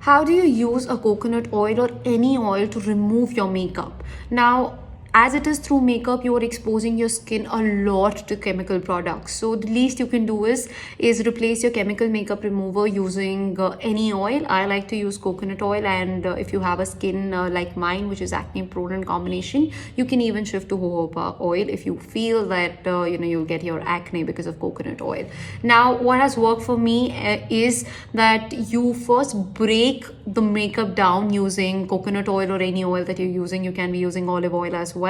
How do you use a coconut oil or any oil to remove your makeup? Now, as it is through makeup, you are exposing your skin a lot to chemical products. So the least you can do is replace your chemical makeup remover using any oil. I like to use coconut oil, and if you have a skin like mine, which is acne prone in combination, you can even shift to jojoba oil if you feel that you'll get your acne because of coconut oil. Now, what has worked for me is that you first break the makeup down using coconut oil or any oil that you're using. You can be using olive oil as well,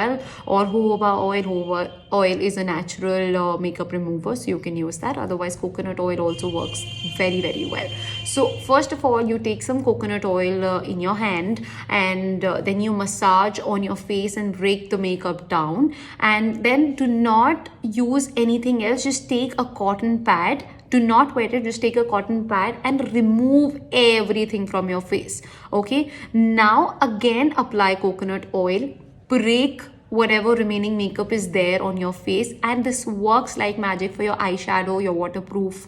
or jojoba oil. Jojoba oil is a natural makeup remover, so you can use that. Otherwise, coconut oil also works very, very well. So first of all, you take some coconut oil in your hand, and then you massage on your face and break the makeup down. And then do not use anything else. Just take a cotton pad. Do not wet it, just take a cotton pad and remove everything from your face. Okay, now again apply coconut oil, break whatever remaining makeup is there on your face, and this works like magic for your eyeshadow, your waterproof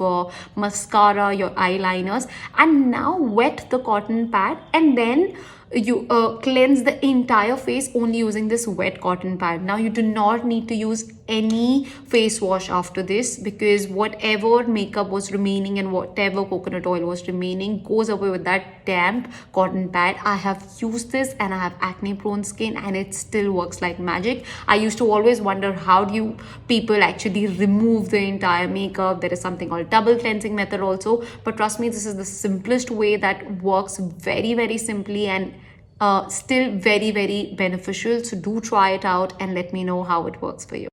mascara, your eyeliners. And now wet the cotton pad, and then you cleanse the entire face only using this wet cotton pad. Now you do not need to use any face wash after this, because whatever makeup was remaining and whatever coconut oil was remaining goes away with that damp cotton pad. I have used this and I have acne prone skin, and it still works like magic. I used to always wonder, how do you people actually remove the entire makeup? There is something called double cleansing method also, but trust me, this is the simplest way that works very, very simply, and still very, very beneficial. So do try it out and let me know how it works for you.